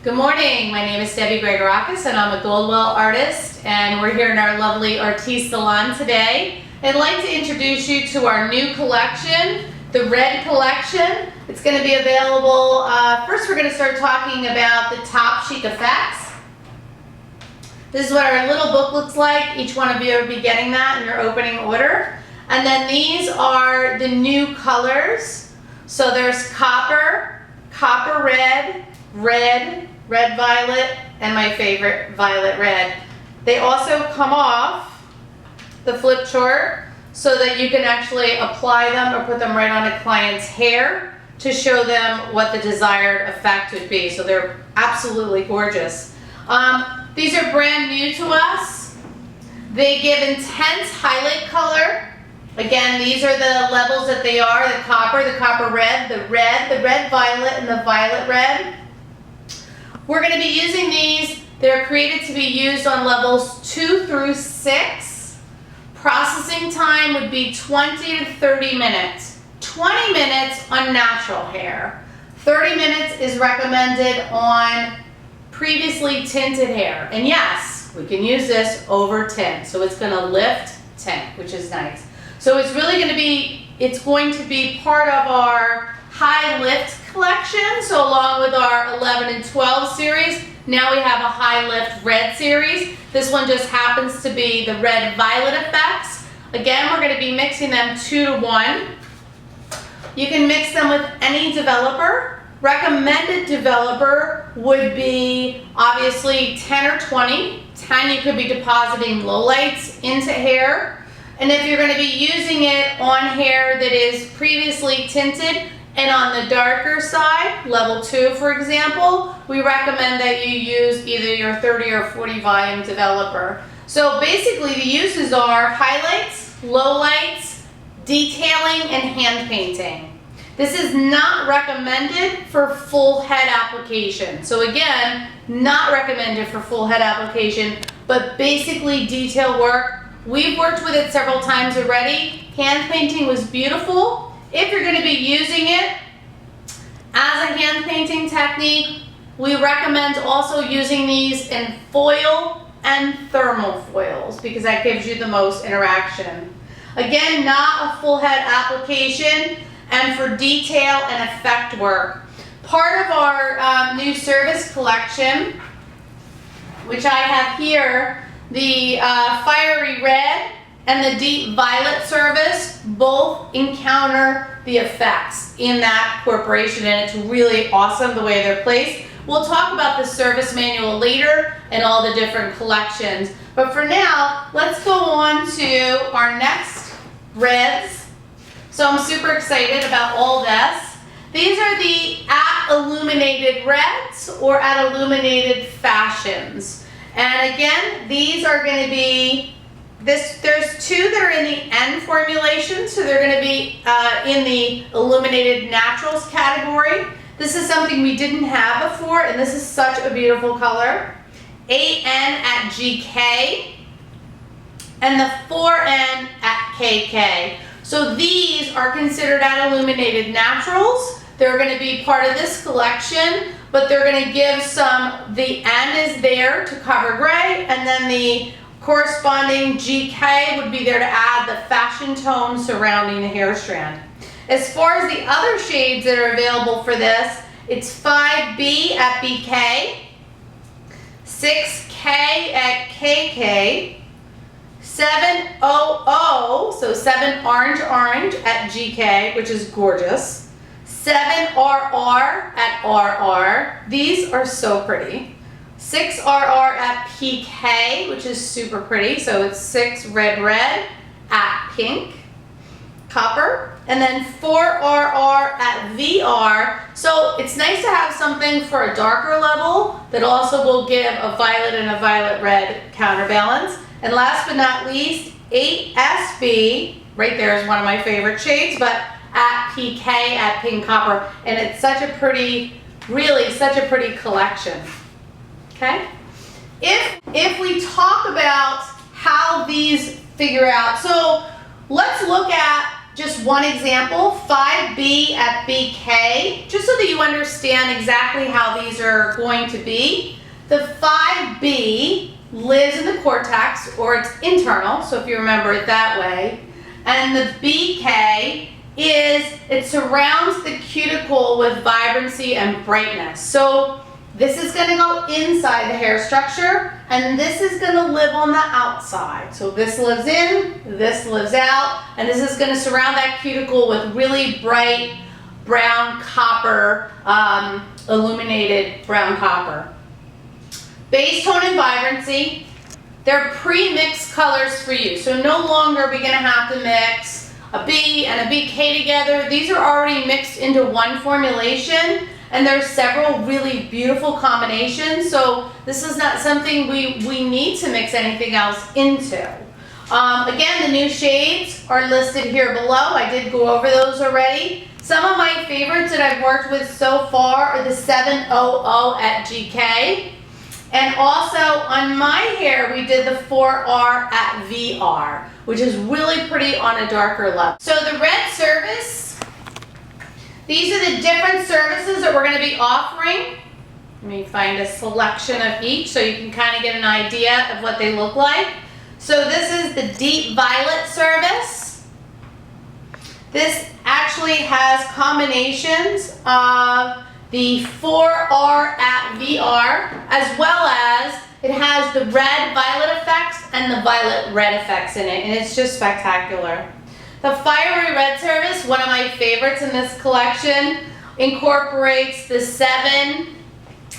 Good morning, my name is Debbie Gregorakis and I'm a Goldwell artist, and we're here in our lovely Artiste Salon today. I'd like to introduce you to our new collection, the Red Collection. It's going to be available, first we're going to start talking about the top sheet effects. This is what our little book looks like. Each one of you will be getting that in your opening order. And then these are the new colors. So there's copper, copper red, red, red violet, and my favorite, violet red. They also come off the flip chart so that you can actually apply them or put them right on a client's hair to show them what the desired effect would be. So they're absolutely gorgeous. These are brand new to us. They give intense highlight color. Again, these are the levels that they are, the copper red, the red violet, and the violet red. We're going to be using these. They're created to be used on levels 2 through 6. Processing time would be 20 to 30 minutes. 20 minutes on natural hair. 30 minutes is recommended on previously tinted hair. And yes, we can use this over tint. So it's going to lift tint, which is nice. So it's really going to be part of our high lift collection. So along with our 11 and 12 series, now we have a high lift red series. This one just happens to be the red violet effects. Again, we're going to be mixing them 2 to 1. You can mix them with any developer. Recommended developer would be obviously 10 or 20. 10, you could be depositing lowlights into hair. And if you're going to be using it on hair that is previously tinted and on the darker side, level 2 for example, we recommend that you use either your 30 or 40 volume developer. So basically the uses are highlights, lowlights, detailing, and hand painting. This is not recommended for full head application. So again, not recommended for full head application, but basically detail work. We've worked with it several times already. Hand painting was beautiful. If you're going to be using it as a hand painting technique, we recommend also using these in foil and thermal foils because that gives you the most interaction. Again, not a full head application, and for detail and effect work. Part of our new service collection, which I have here, the fiery red and the deep violet service both encounter the effects in that corporation, and it's really awesome the way they're placed. We'll talk about the service manual later and all the different collections. But for now, let's go on to our next reds. So I'm super excited about all this. These are the at illuminated reds or at illuminated fashions. And again, these are going to be, there's 2 that are in the N formulation, so they're going to be in the illuminated naturals category. This is something we didn't have before, and this is such a beautiful color. 8N at GK, and the 4N at KK. So these are considered at illuminated naturals. They're going to be part of this collection, but they're going to give the N is there to cover gray, and then the corresponding GK would be there to add the fashion tone surrounding the hair strand. As far as the other shades that are available for this, it's 5B at BK, 6K at KK, 700, so 7 orange at GK, which is gorgeous. 7RR at RR. These are so pretty. 6RR at PK, which is super pretty. So it's 6 red at pink, copper. And then 4RR at VR. So it's nice to have something for a darker level that also will give a violet and a violet red counterbalance. And last but not least, 8SB, right there is one of my favorite shades, but at PK at pink copper, and it's such a pretty, really such a pretty collection. Okay? If we talk about how these figure out, so let's look at just one example, 5B at BK, just so that you understand exactly how these are going to be. The 5B lives in the cortex, or it's internal, so if you remember it that way. And the BK it surrounds the cuticle with vibrancy and brightness. So this is going to go inside the hair structure, and this is going to live on the outside. So this lives in, this lives out, and this is going to surround that cuticle with really bright brown copper, illuminated brown copper. Base tone and vibrancy, they're pre-mixed colors for you. So no longer are we going to have to mix a B and a BK together. These are already mixed into one formulation, and there's several really beautiful combinations. So this is not something we need to mix anything else into. Again, the new shades are listed here below. I did go over those already. Some of my favorites that I've worked with so far are the 700 at GK. And also on my hair, we did the 4R at VR, which is really pretty on a darker level. So the red service, these are the different services that we're going to be offering. Let me find a selection of each so you can kind of get an idea of what they look like. So this is the deep violet service. This actually has combinations of the 4R at VR, as well as it has the red violet effects and the violet red effects in it, and it's just spectacular. The fiery red service, one of my favorites in this collection, incorporates the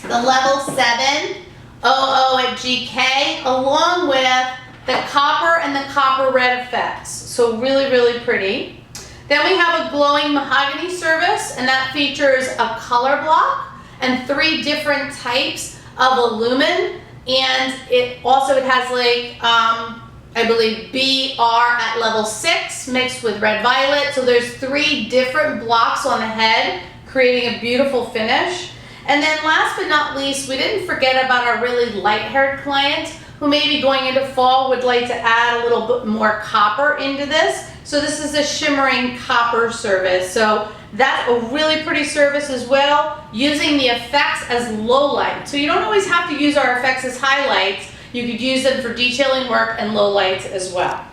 level 700 at GK, along with the copper and the copper red effects. So really, really pretty. Then we have a glowing mahogany service, and that features a color block and 3 different types of illumin, and it has like I believe BR at level 6 mixed with red violet. So there's 3 different blocks on the head, creating a beautiful finish. And then last but not least, we didn't forget about our really light-haired client who maybe going into fall would like to add a little bit more copper into this. So this is a shimmering copper service. So that's a really pretty service as well, using the effects as low light. So you don't always have to use our effects as highlights. You could use them for detailing work and low lights as well.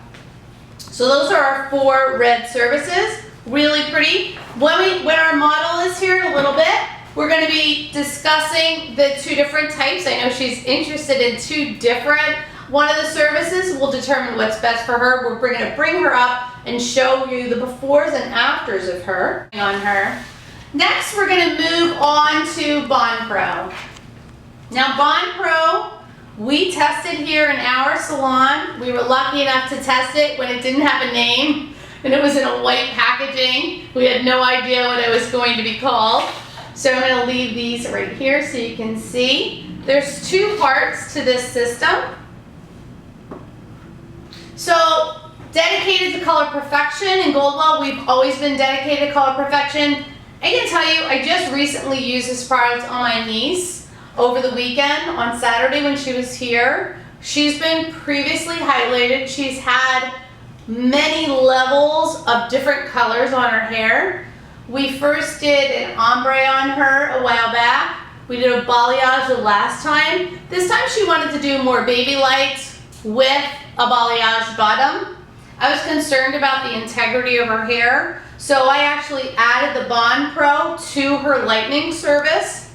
So those are our 4 red services. Really pretty. When our model is here in a little bit, we're going to be discussing the 2 different types. I know she's interested in 2 different. One of the services will determine what's best for her. We're going to bring her up and show you the befores and afters of her. Next, we're going to move on to Bond Pro. Now, Bond Pro, we tested here in our salon. We were lucky enough to test it when it didn't have a name, and it was in a white packaging. We had no idea what it was going to be called. So I'm going to leave these right here so you can see. There's 2 parts to this system. So, dedicated to color perfection in Goldwell, we've always been dedicated to color perfection. I can tell you, I just recently used this product on my niece over the weekend on Saturday when she was here. She's been previously highlighted. She's had many levels of different colors on her hair. We first did an ombre on her a while back. We did a balayage the last time. This time she wanted to do more baby lights with a balayage bottom. I was concerned about the integrity of her hair, so I actually added the Bond Pro to her lightening service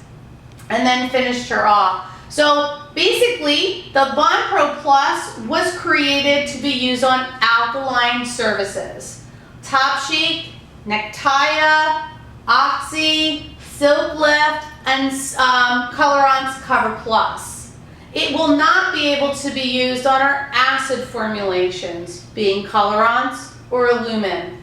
and then finished her off. So basically, the Bond Pro Plus was created to be used on alkaline services. Top Chic, Nectaya, Oxy, Silk Lift, and Colorants Cover Plus. It will not be able to be used on our acid formulations, being colorants or illumin.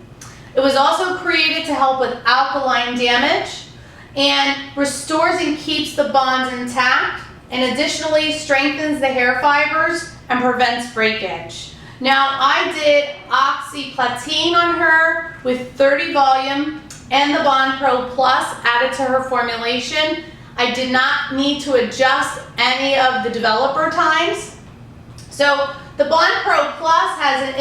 It was also created to help with alkaline damage and restores and keeps the bonds intact, and additionally strengthens the hair fibers and prevents breakage. Now, I did Oxy Platine on her with 30 volume and the Bond Pro Plus added to her formulation. I did not need to adjust any of the developer times. So the Bond Pro Plus has an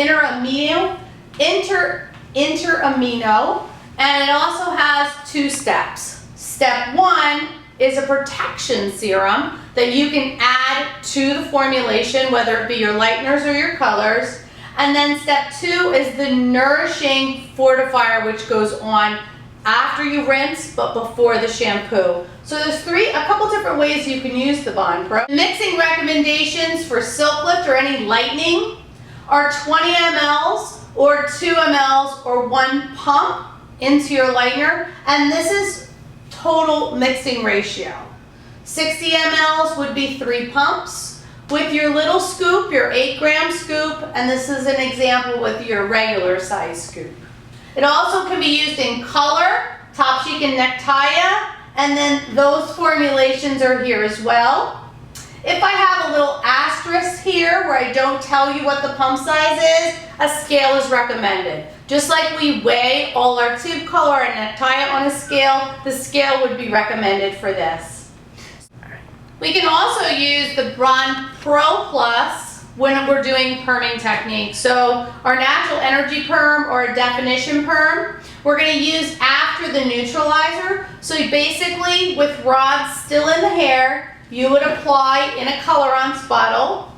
interamino, and it also has 2 steps. Step 1 is a protection serum that you can add to the formulation, whether it be your lighteners or your colors. And then step 2 is the nourishing fortifier, which goes on after you rinse but before the shampoo. So there's a couple different ways you can use the Bond Pro. Mixing recommendations for silk lift or any lightening are 20 mLs or 2 mLs or 1 pump into your lightener, and this is total mixing ratio. 60 mLs would be 3 pumps with your little scoop, your 8-gram scoop, and this is an example with your regular size scoop. It also can be used in color, top cheek and necktie, and then those formulations are here as well. If I have a little asterisk here where I don't tell you what the pump size is, a scale is recommended. Just like we weigh all our tube color and necktie on a scale, the scale would be recommended for this. We can also use the Bond Pro Plus when we're doing perming techniques. So our natural energy perm or a definition perm, we're going to use after the neutralizer. So you basically, with rods still in the hair, you would apply in a colorants bottle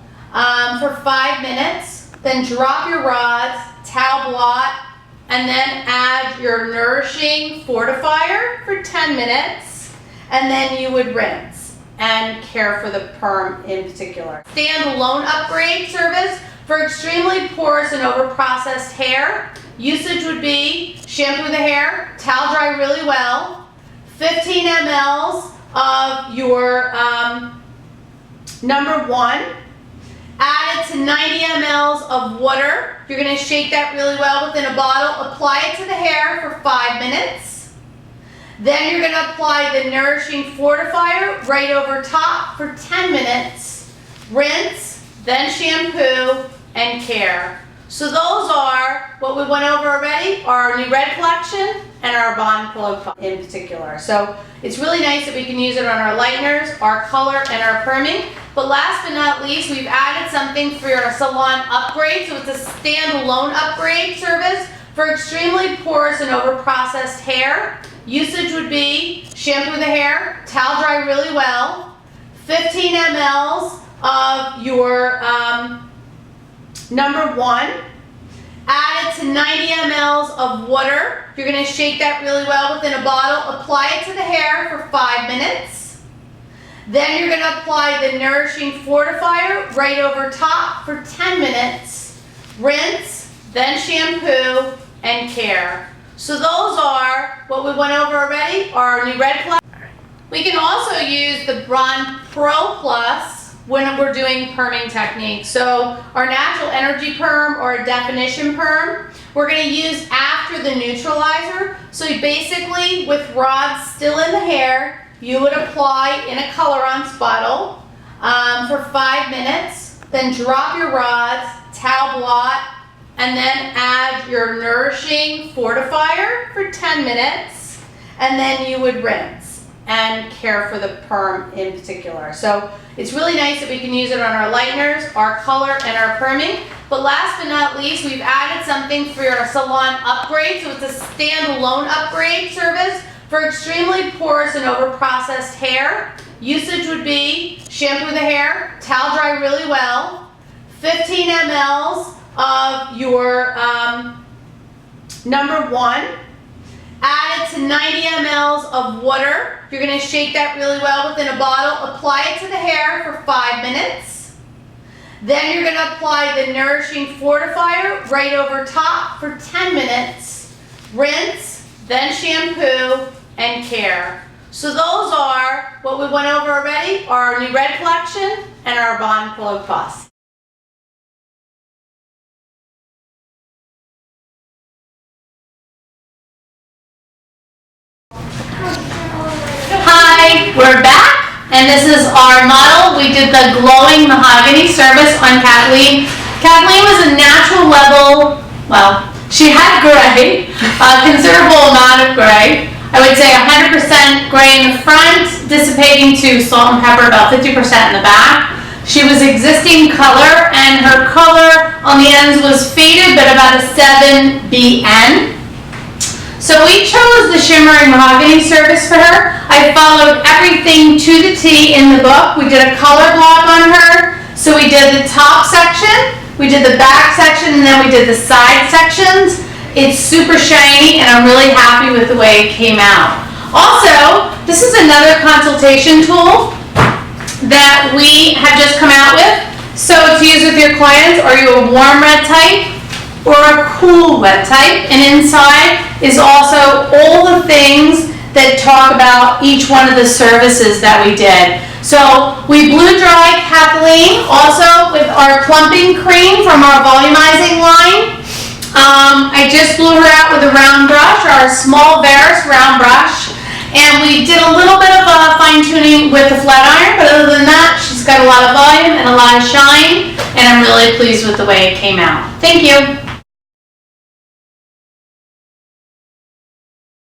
for 5 minutes, then drop your rods, towel blot, and then add your nourishing fortifier for 10 minutes, and then you would rinse and care for the perm in particular. Standalone upgrade service for extremely porous and overprocessed hair. Usage would be shampoo the hair, towel dry really well, 15 mLs of your number 1, add it to 90 mLs of water. You're going to shake that really well within a bottle, apply it to the hair for 5 minutes. Then you're going to apply the nourishing fortifier right over top for 10 minutes. Rinse, then shampoo, and care. So those are what we went over already, our new red collection and our Bond Pro in particular. So it's really nice that we can use it on our lighteners, our color, and our perming. But last but not least, we've added something for your salon upgrade. So it's a standalone upgrade service for extremely porous and overprocessed hair. Usage would be shampoo the hair, towel dry really well, 15 mLs of your number 1, add it to 90 mLs of water. You're going to shake that really well within a bottle, apply it to the hair for 5 minutes. Then you're going to apply the nourishing fortifier right over top for 10 minutes. Rinse, then shampoo, and care. So those are what we went over already, our new red collection. We can also use the Bond Pro Plus when we're doing perming techniques. So our natural energy perm or a definition perm, we're going to use after the neutralizer. So you basically, with rods still in the hair, you would apply in a colorants bottle for 5 minutes, then drop your rods, towel blot, and then add your nourishing fortifier for 10 minutes, and then you would rinse and care for the perm in particular. So it's really nice that we can use it on our lighteners, our color, and our perming. But last but not least, we've added something for your salon upgrade. So it's a standalone upgrade service for extremely porous and overprocessed hair. Usage would be shampoo the hair, towel dry really well, 15 mLs of your number 1, add it to 90 mLs of water. You're going to shake that really well within a bottle, apply it to the hair for 5 minutes. Then you're going to apply the nourishing fortifier right over top for 10 minutes. Rinse, then shampoo, and care. So those are what we went over already, our new red collection and our Bond Pro Plus. Hi, we're back, and this is our model. We did the glowing mahogany service on Kathleen. Kathleen was a natural level, well, she had gray, a considerable amount of gray. I would say 100% gray in the front, dissipating to salt and pepper, about 50% in the back. She was existing color, and her color on the ends was faded, but about a 7BN. So we chose the shimmering mahogany service for her. I followed everything to the T in the book. We did a color block on her. So we did the top section, we did the back section, and then we did the side sections. It's super shiny, and I'm really happy with the way it came out. Also, this is another consultation tool that we have just come out with. So to use with your clients, are you a warm red type or a cool wet type? And inside is also all the things that talk about each one of the services that we did. So we blew dry Kathleen also with our plumping cream from our volumizing line. I just blew her out with a round brush, our small Varus round brush. And we did a little bit of fine tuning with the flat iron, but other than that, she's got a lot of volume and a lot of shine, and I'm really pleased with the way it came out. Thank you.